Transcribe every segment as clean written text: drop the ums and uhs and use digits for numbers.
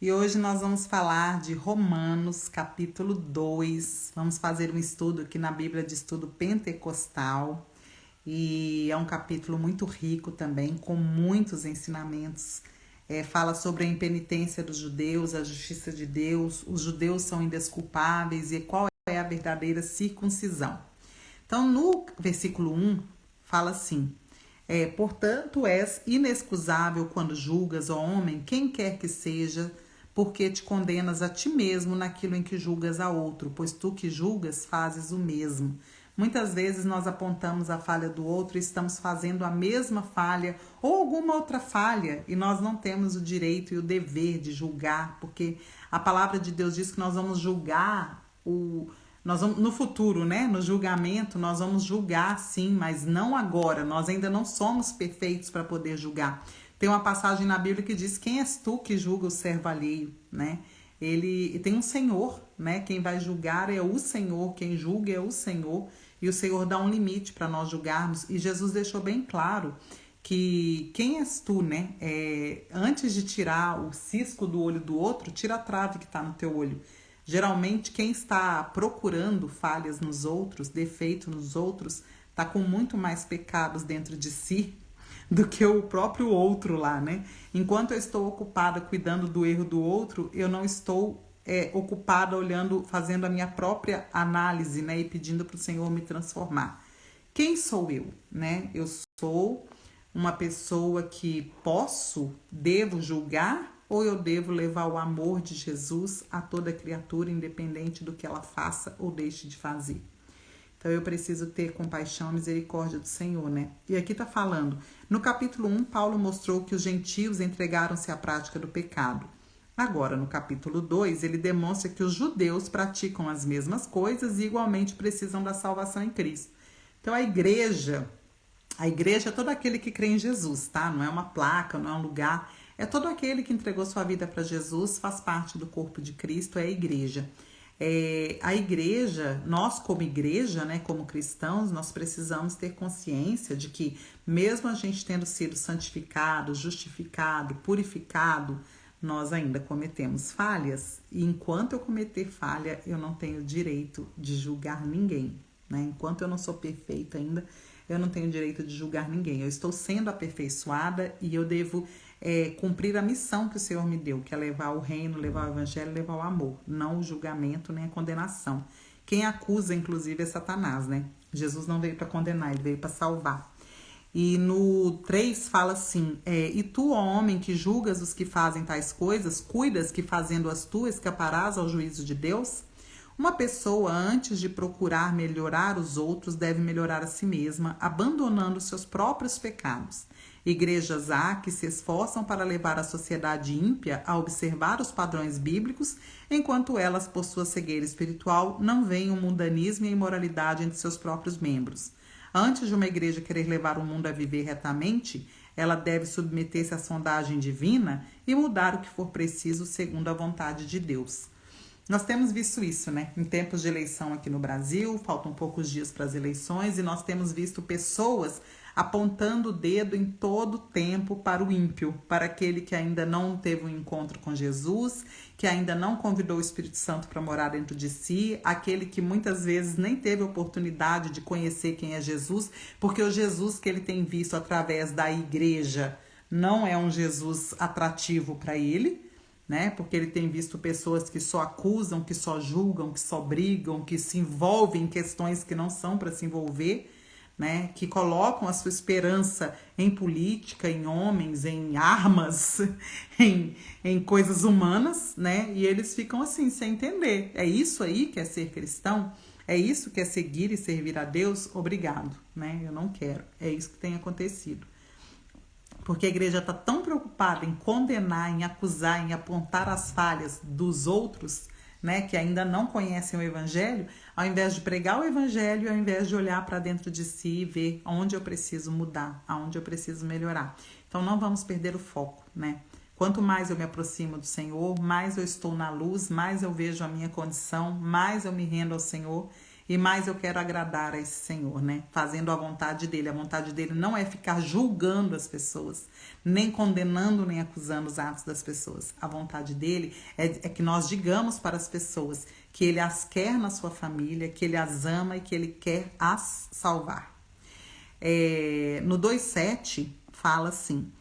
E hoje nós vamos falar de Romanos, capítulo 2. Vamos fazer um estudo aqui na Bíblia de Estudo Pentecostal. E é um capítulo muito rico também, com muitos ensinamentos. Fala sobre a impenitência dos judeus, a justiça de Deus, os judeus são indesculpáveis e qual é a verdadeira circuncisão. Então, no versículo 1, fala assim: portanto, és inexcusável quando julgas, ó homem, quem quer que seja, porque te condenas a ti mesmo naquilo em que julgas a outro, pois tu que julgas fazes o mesmo. Muitas vezes nós apontamos a falha do outro e estamos fazendo a mesma falha ou alguma outra falha e nós não temos o direito e o dever de julgar, porque a palavra de Deus diz que nós vamos julgar nós vamos, no futuro, né? No julgamento, nós vamos julgar sim, mas não agora. Nós ainda não somos perfeitos para poder julgar. Tem uma passagem na Bíblia que diz: quem és tu que julga o servo alheio, né? Ele tem um Senhor, né? Quem vai julgar é o Senhor, quem julga é o Senhor, e o Senhor dá um limite para nós julgarmos. E Jesus deixou bem claro que quem és tu, né? Antes de tirar o cisco do olho do outro, tira a trave que está no teu olho. Geralmente, quem está procurando falhas nos outros, defeito nos outros, está com muito mais pecados dentro de si do que o próprio outro lá, né? Enquanto eu estou ocupada cuidando do erro do outro, eu não estou ocupada olhando, fazendo a minha própria análise, né? E pedindo para o Senhor me transformar. Quem sou eu, né? Eu sou uma pessoa que devo julgar, ou eu devo levar o amor de Jesus a toda criatura, independente do que ela faça ou deixe de fazer. Então eu preciso ter compaixão e misericórdia do Senhor, né? E aqui tá falando, no capítulo 1, Paulo mostrou que os gentios entregaram-se à prática do pecado. Agora, no capítulo 2, ele demonstra que os judeus praticam as mesmas coisas e igualmente precisam da salvação em Cristo. Então a igreja é todo aquele que crê em Jesus, tá? Não é uma placa, não é um lugar. É todo aquele que entregou sua vida para Jesus, faz parte do corpo de Cristo, é a igreja. A igreja, nós como igreja, né, como cristãos, nós precisamos ter consciência de que mesmo a gente tendo sido santificado, justificado, purificado, nós ainda cometemos falhas. E enquanto eu cometer falha, eu não tenho direito de julgar ninguém, né? Enquanto eu não sou perfeita ainda, eu não tenho direito de julgar ninguém. Eu estou sendo aperfeiçoada e eu devo cumprir a missão que o Senhor me deu, que é levar o reino, levar o evangelho, levar o amor, não o julgamento nem a condenação. Quem acusa, inclusive, é Satanás, né? Jesus não veio para condenar, ele veio para salvar. E no 3 fala assim: e tu, ó homem, que julgas os que fazem tais coisas, cuidas que fazendo-as tu escaparás ao juízo de Deus? Uma pessoa, antes de procurar melhorar os outros, deve melhorar a si mesma, abandonando seus próprios pecados. Igrejas há que se esforçam para levar a sociedade ímpia a observar os padrões bíblicos, enquanto elas, por sua cegueira espiritual, não veem o mundanismo e a imoralidade entre seus próprios membros. Antes de uma igreja querer levar o mundo a viver retamente, ela deve submeter-se à sondagem divina e mudar o que for preciso segundo a vontade de Deus. Nós temos visto isso, né? Em tempos de eleição aqui no Brasil, faltam poucos dias para as eleições e nós temos visto pessoas apontando o dedo em todo o tempo para o ímpio, para aquele que ainda não teve um encontro com Jesus, que ainda não convidou o Espírito Santo para morar dentro de si, aquele que muitas vezes nem teve oportunidade de conhecer quem é Jesus, porque o Jesus que ele tem visto através da igreja não é um Jesus atrativo para ele, né? Porque ele tem visto pessoas que só acusam, que só julgam, que só brigam, que se envolvem em questões que não são para se envolver, né? Que colocam a sua esperança em política, em homens, em armas, em coisas humanas, né? E eles ficam assim, sem entender. É isso aí que é ser cristão? É isso que é seguir e servir a Deus? Obrigado, né? Eu não quero. É isso que tem acontecido. Porque a igreja está tão preocupada em condenar, em acusar, em apontar as falhas dos outros, né, que ainda não conhecem o evangelho, ao invés de pregar o evangelho, ao invés de olhar para dentro de si e ver onde eu preciso mudar, aonde eu preciso melhorar. Então não vamos perder o foco, né? Quanto mais eu me aproximo do Senhor, mais eu estou na luz, mais eu vejo a minha condição, mais eu me rendo ao Senhor e mais eu quero agradar a esse Senhor, né? Fazendo a vontade dele. A vontade dele não é ficar julgando as pessoas, nem condenando, nem acusando os atos das pessoas. A vontade dele é que nós digamos para as pessoas que ele as quer na sua família, que ele as ama e que ele quer as salvar. No 2,7 fala assim: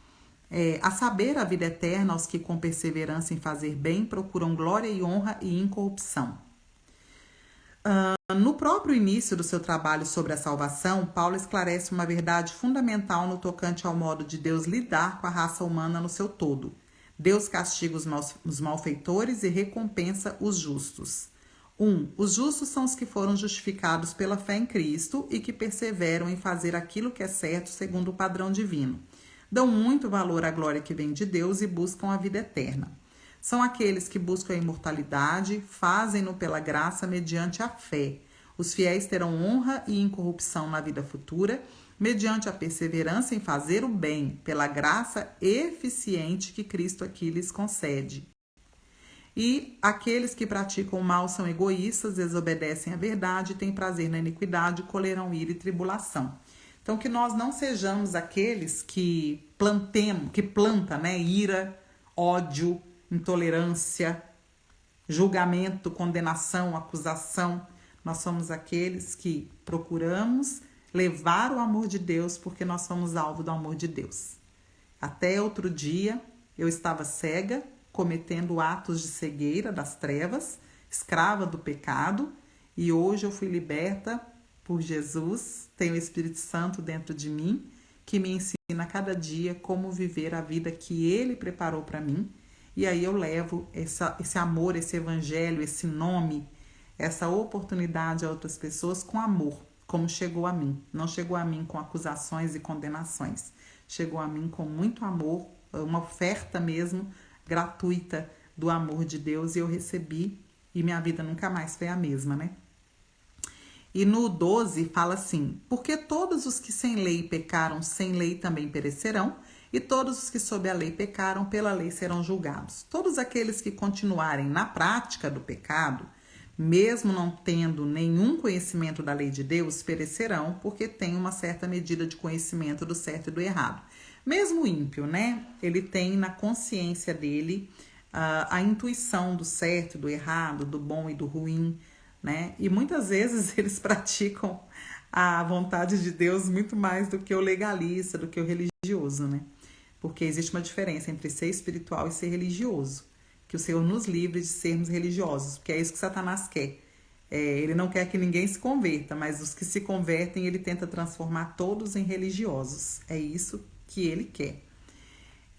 a saber, a vida eterna aos que com perseverança em fazer bem procuram glória e honra e incorrupção. No próprio início do seu trabalho sobre a salvação, Paulo esclarece uma verdade fundamental no tocante ao modo de Deus lidar com a raça humana no seu todo. Deus castiga os malfeitores e recompensa os justos. 1. Os justos são os que foram justificados pela fé em Cristo e que perseveram em fazer aquilo que é certo segundo o padrão divino. Dão muito valor à glória que vem de Deus e buscam a vida eterna. São aqueles que buscam a imortalidade, fazem-no pela graça mediante a fé. Os fiéis terão honra e incorrupção na vida futura, mediante a perseverança em fazer o bem, pela graça eficiente que Cristo aqui lhes concede. E aqueles que praticam o mal são egoístas, desobedecem à verdade, têm prazer na iniquidade, colherão ira e tribulação. Então, que nós não sejamos aqueles que planta, né, ira, ódio, intolerância, julgamento, condenação, acusação. Nós somos aqueles que procuramos levar o amor de Deus porque nós somos alvo do amor de Deus. Até outro dia eu estava cega, cometendo atos de cegueira das trevas, escrava do pecado, e hoje eu fui liberta por Jesus, tenho o Espírito Santo dentro de mim, que me ensina cada dia como viver a vida que Ele preparou para mim. E aí eu levo esse amor, esse evangelho, esse nome, essa oportunidade a outras pessoas com amor, como chegou a mim. Não chegou a mim com acusações e condenações. Chegou a mim com muito amor, uma oferta mesmo gratuita do amor de Deus, e eu recebi, e minha vida nunca mais foi a mesma, né? E no 12 fala assim: porque todos os que sem lei pecaram, sem lei também perecerão, e todos os que sob a lei pecaram, pela lei serão julgados. Todos aqueles que continuarem na prática do pecado, mesmo não tendo nenhum conhecimento da lei de Deus, perecerão, porque têm uma certa medida de conhecimento do certo e do errado. Mesmo o ímpio, né? Ele tem na consciência dele a intuição do certo, do errado, do bom e do ruim, né? E muitas vezes eles praticam a vontade de Deus muito mais do que o legalista, do que o religioso, né? Porque existe uma diferença entre ser espiritual e ser religioso. Que o Senhor nos livre de sermos religiosos, porque é isso que Satanás quer. Ele não quer que ninguém se converta, mas os que se convertem, ele tenta transformar todos em religiosos. É isso que ele quer.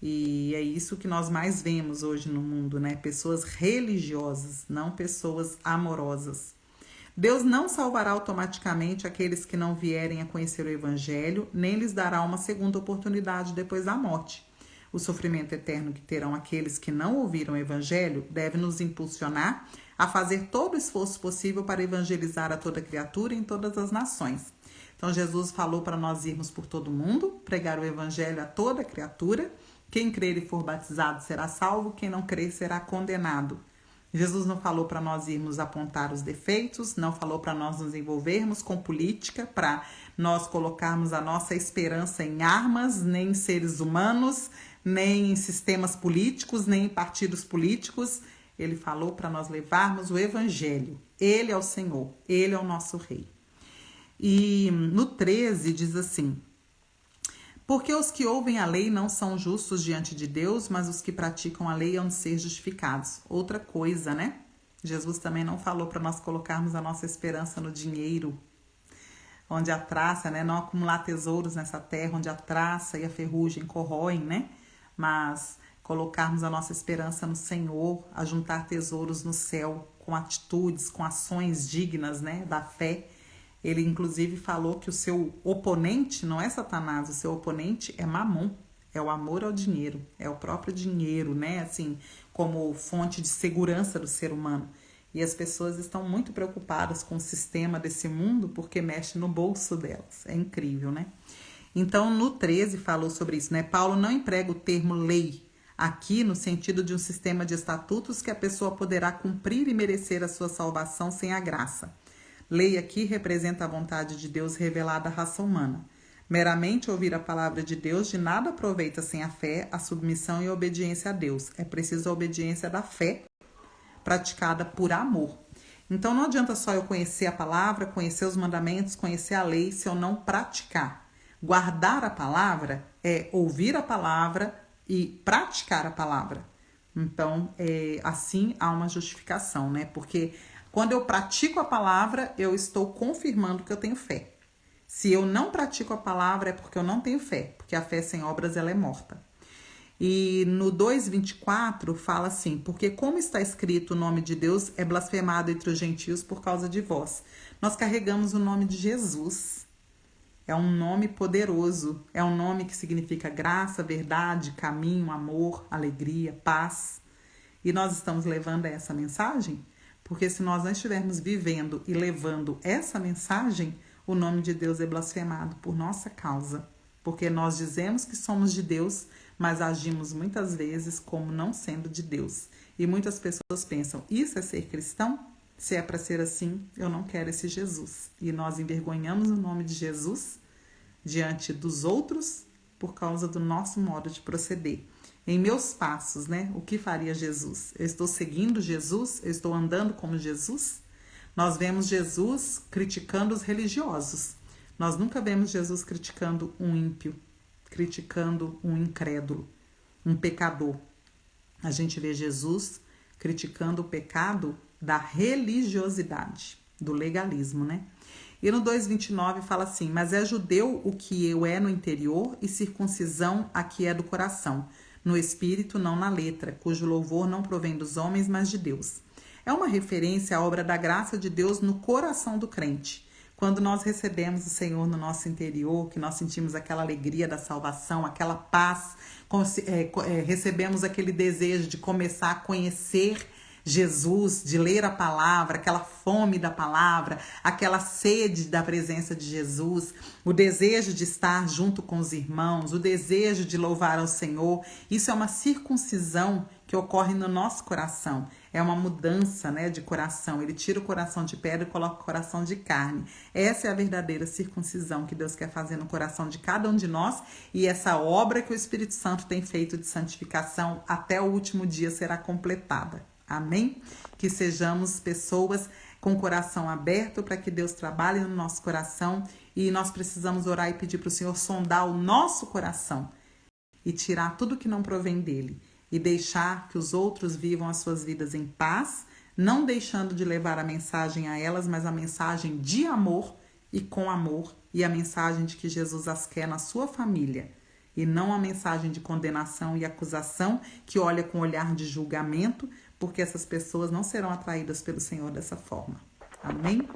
E é isso que nós mais vemos hoje no mundo, né? Pessoas religiosas, não pessoas amorosas. Deus não salvará automaticamente aqueles que não vierem a conhecer o Evangelho, nem lhes dará uma segunda oportunidade depois da morte. O sofrimento eterno que terão aqueles que não ouviram o Evangelho deve nos impulsionar a fazer todo o esforço possível para evangelizar a toda criatura em todas as nações. Então, Jesus falou para nós irmos por todo mundo, pregar o Evangelho a toda criatura. Quem crer e for batizado será salvo, quem não crer será condenado. Jesus não falou para nós irmos apontar os defeitos, não falou para nós nos envolvermos com política, para nós colocarmos a nossa esperança em armas, nem em seres humanos, nem em sistemas políticos, nem em partidos políticos. Ele falou para nós levarmos o Evangelho. Ele é o Senhor, Ele é o nosso Rei. E no 13 diz assim: porque os que ouvem a lei não são justos diante de Deus, mas os que praticam a lei hão de ser justificados. Outra coisa, né? Jesus também não falou para nós colocarmos a nossa esperança no dinheiro, onde a traça, né? Não acumular tesouros nessa terra, onde a traça e a ferrugem corroem, né? Mas colocarmos a nossa esperança no Senhor, a juntar tesouros no céu, com atitudes, com ações dignas, né? Da fé. Ele, inclusive, falou que o seu oponente não é Satanás, o seu oponente é Mamon, é o amor ao dinheiro, é o próprio dinheiro, né? Assim, como fonte de segurança do ser humano. E as pessoas estão muito preocupadas com o sistema desse mundo porque mexe no bolso delas. É incrível, né? Então, no 13 falou sobre isso, né? Paulo não emprega o termo lei aqui no sentido de um sistema de estatutos que a pessoa poderá cumprir e merecer a sua salvação sem a graça. Lei aqui representa a vontade de Deus revelada à raça humana. Meramente ouvir a palavra de Deus de nada aproveita sem a fé, a submissão e a obediência a Deus. É preciso a obediência da fé praticada por amor. Então não adianta só eu conhecer a palavra, conhecer os mandamentos, conhecer a lei, se eu não praticar. Guardar a palavra é ouvir a palavra e praticar a palavra. Então, assim há uma justificação, né? Porque quando eu pratico a palavra, eu estou confirmando que eu tenho fé. Se eu não pratico a palavra, é porque eu não tenho fé, porque a fé sem obras ela é morta. E no 2:24 fala assim: porque como está escrito, o nome de Deus é blasfemado entre os gentios por causa de vós. Nós carregamos o nome de Jesus. É um nome poderoso, é um nome que significa graça, verdade, caminho, amor, alegria, paz. E nós estamos levando essa mensagem? Porque se nós não estivermos vivendo e levando essa mensagem, o nome de Deus é blasfemado por nossa causa. Porque nós dizemos que somos de Deus, mas agimos muitas vezes como não sendo de Deus. E muitas pessoas pensam, isso é ser cristão? Se é para ser assim, eu não quero esse Jesus. E nós envergonhamos o nome de Jesus diante dos outros por causa do nosso modo de proceder. Em meus passos, né? O que faria Jesus? Eu estou seguindo Jesus? Eu estou andando como Jesus? Nós vemos Jesus criticando os religiosos. Nós nunca vemos Jesus criticando um ímpio, criticando um incrédulo, um pecador. A gente vê Jesus criticando o pecado da religiosidade, do legalismo, né? E no 2:29 fala assim: mas é judeu o que eu é no interior e circuncisão a que é do coração, no espírito, não na letra, cujo louvor não provém dos homens, mas de Deus. É uma referência à obra da graça de Deus no coração do crente. Quando nós recebemos o Senhor no nosso interior, que nós sentimos aquela alegria da salvação, aquela paz, recebemos aquele desejo de começar a conhecer Jesus, de ler a palavra, aquela fome da palavra, aquela sede da presença de Jesus, o desejo de estar junto com os irmãos, o desejo de louvar ao Senhor. Isso é uma circuncisão que ocorre no nosso coração. É uma mudança, né, de coração. Ele tira o coração de pedra e coloca o coração de carne. Essa é a verdadeira circuncisão que Deus quer fazer no coração de cada um de nós, e essa obra que o Espírito Santo tem feito de santificação até o último dia será completada. Amém? Que sejamos pessoas com o coração aberto para que Deus trabalhe no nosso coração, e nós precisamos orar e pedir para o Senhor sondar o nosso coração e tirar tudo que não provém dele e deixar que os outros vivam as suas vidas em paz, não deixando de levar a mensagem a elas, mas a mensagem de amor e com amor, e a mensagem de que Jesus as quer na sua família, e não a mensagem de condenação e acusação que olha com olhar de julgamento, porque essas pessoas não serão atraídas pelo Senhor dessa forma. Amém?